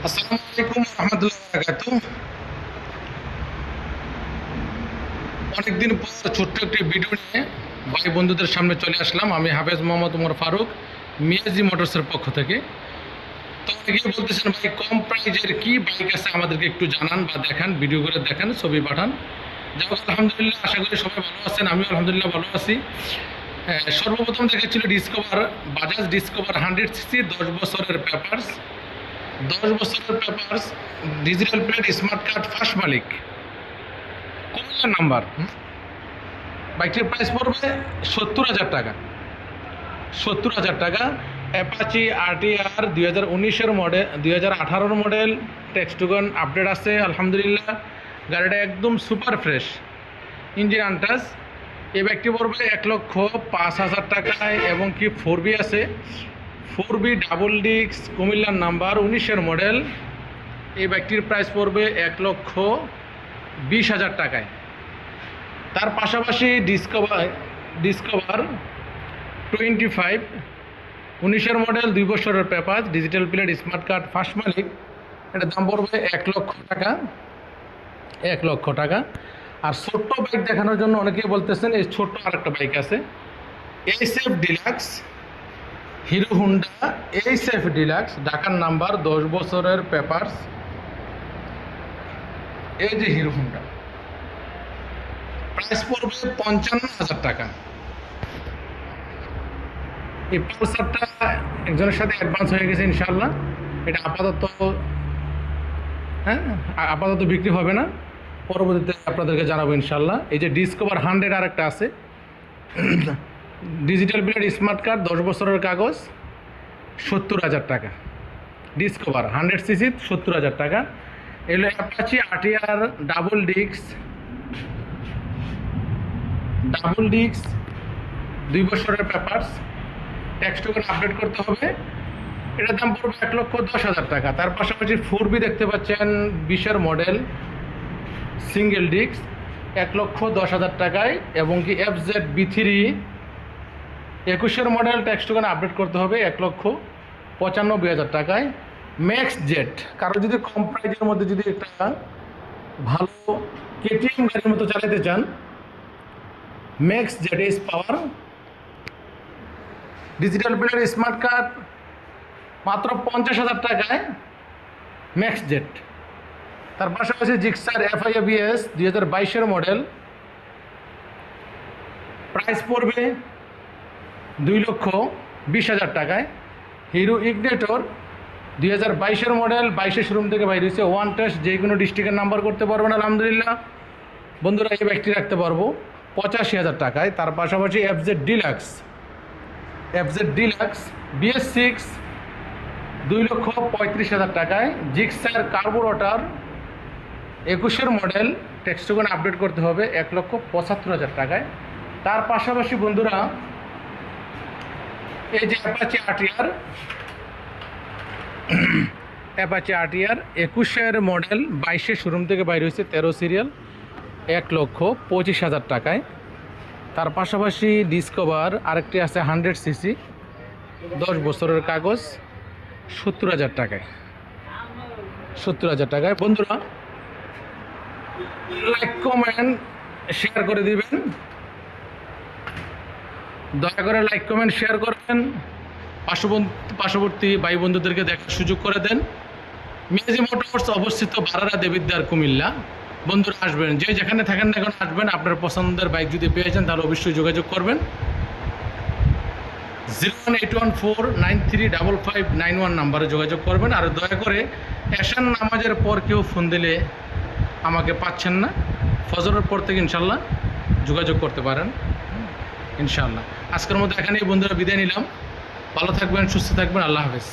আসসালামু আলাইকুম রহমতুল্লাহ বারাকাতু। অনেকদিন পর ছোট্ট একটি ভিডিও নিয়ে ভাই বন্ধুদের সামনে চলে আসলাম। আমি হাফেজ মোহাম্মদ উমর ফারুক, মিয়াজি মোটরসের পক্ষ থেকে। তো অনেকেই বলতেছেন ভাই কম প্রাইজের কি বাইক আছে আমাদেরকে একটু জানান বা দেখান, ভিডিও করে দেখান, ছবি পাঠান। যাই হোক, আলহামদুলিল্লাহ, আশা করি সবাই ভালো আছেন, আমিও আলহামদুলিল্লাহ ভালো আছি। সর্বপ্রথম দেখাচ্ছিল ডিসকভার, বাজাজ ডিসকভার 100cc, 10 বছরের পেপারস, 10 বছরের papers, digital plate, smart card, first মালিক, কুমিল্লার নাম্বার। বাইকটির প্রাইস পড়বে 70,000 টাকা। 70,000 টাকা। অ্যাপাচি আরটিআর 2019-এর মডেল, 2018-র মডেল, টেক্সটুগন আপডেট আছে আলহামদুলিল্লাহ। গাড়িটা একদম সুপার ফ্রেশ, ইঞ্জিন আনটাচ। এই বাইকটি পড়বে 1,05,000 টাকায় এবং কি 4B আছে, 4B ডাবল ডিস্ক, কুমিল্লার নাম্বার, 19-এর মডেল। এই বাইকটির প্রাইস পড়বে 1,20,000 টাকায়। তার পাশাপাশি ডিসকভার 25, 19-এর মডেল, 2 বছরের paper, digital plate, smart card, first মালিক। এটার দাম পড়বে 1,00,000 টাকা। 1,00,000 টাকা। আর ছোট্ট বাইক দেখানোর জন্য অনেকেই বলতেছেন এই ছোট্ট আরেকটা বাইক আছে, HF deluxe, hero Honda HF deluxe, ঢাকার নাম্বার, 10 বছরের পেপারস। এই যে হিরো হুন্ডা, প্রাইস পড়বে 55,000 টাকা। এই পালসারটা একজনের সাথে অ্যাডভান্স হয়ে গেছে ইনশাল্লাহ। এটা আপাতত বিক্রি হবে না, পরবর্তীতে আপনাদেরকে জানাবো ইনশাল্লাহ। এই যে ডিসকভার 100 আরেকটা আছে, ডিজিটাল প্লেট, স্মার্ট কার্ড, 10 বছরের কাগজ, 70,000 টাকা। ডিসকভার 100cc, 70,000 টাকা। এগুলো অ্যাপাচি আরটিআর ডাবল ডিস্ক, 2 বছরের পেপারস, ট্যাক্সটুকুন আপডেট করতে হবে। এটার দাম পড়বে 1,10,000 টাকা। তার পাশাপাশি 4B দেখতে পাচ্ছেন, 20-এর মডেল, সিঙ্গেল ডিস্ক, 1,10,000 টাকায় এবং কি FZ-B3, 21-এর মডেল, ট্যাক্সটুকুন আপডেট করতে হবে 1,95,000 টাকায়। ম্যাক্স জেট, কারো যদি কম প্রাইজের মধ্যে যদি একটা ভালো কেটিএম গাড়ির মতো চালাতে চান, max jet S power, digital plate, smart card, মাত্র 50,000 টাকায় ম্যাক্স জেট। তার পাশাপাশি জিক্সার FI-ABS 2022-এর মডেল, প্রাইস পড়বে 2,20,000 টাকায়। হিরো ইগনিটর 2022-এর মডেল, 22-এর শোরুম থেকে বাইরে হয়েছে, ওয়ান টেস্ট, যে কোনো ডিস্ট্রিক্টের নাম্বার করতে পারবেন আলহামদুলিল্লাহ। বন্ধুরা, এই বাইকটি রাখতে পারবো 85,000 টাকায়। তার পাশাপাশি FZ ডিলাক্স BS6, 2,35,000 টাকায়। জিক্সার কার্বোরেটর 21-এর মডেল, টেক্সটুকুন আপডেট করতে হবে 1,75,000 টাকায়। তার পাশাপাশি বন্ধুরা, এই যে অ্যাপাচি আরটিআর 21-এর মডেল, 22-এর শোরুম থেকে বাইরে হয়েছে, 13 সিরিয়াল, 1,25,000 টাকায়। তার পাশাপাশি ডিসকভার আরেকটি আছে 100cc, 10 বছরের কাগজ, 70,000 টাকায়। 70,000 টাকায়। বন্ধুরা, লাইক কমেন্ট শেয়ার করে দিবেন, দয়া করে লাইক কমেন্ট শেয়ার করবেন, পার্শ্ববর্তী ভাই বন্ধুদেরকে দেখার সুযোগ করে দেন। মিয়াজি মোটরস অবস্থিত বারারা দেবিদ্বার, কুমিল্লা। বন্ধুরা আসবেন, যে যেখানে থাকেন না এখন আসবেন। আপনার পছন্দের বাইক যদি পেয়ে যান তাহলে অবশ্যই যোগাযোগ করবেন। 01814935591 নাম্বারে যোগাযোগ করবেন। আর দয়া করে এশান নামাজের পর কেউ ফোন দিলে আমাকে পাচ্ছেন না, ফজরের পর থেকে ইনশাল্লাহ যোগাযোগ করতে পারেন ইনশাল্লাহ। আজকের মতো এখানেই বন্ধুরা বিদায় নিলাম। ভালো থাকবেন, সুস্থ থাকবেন, আল্লাহ হাফেজ।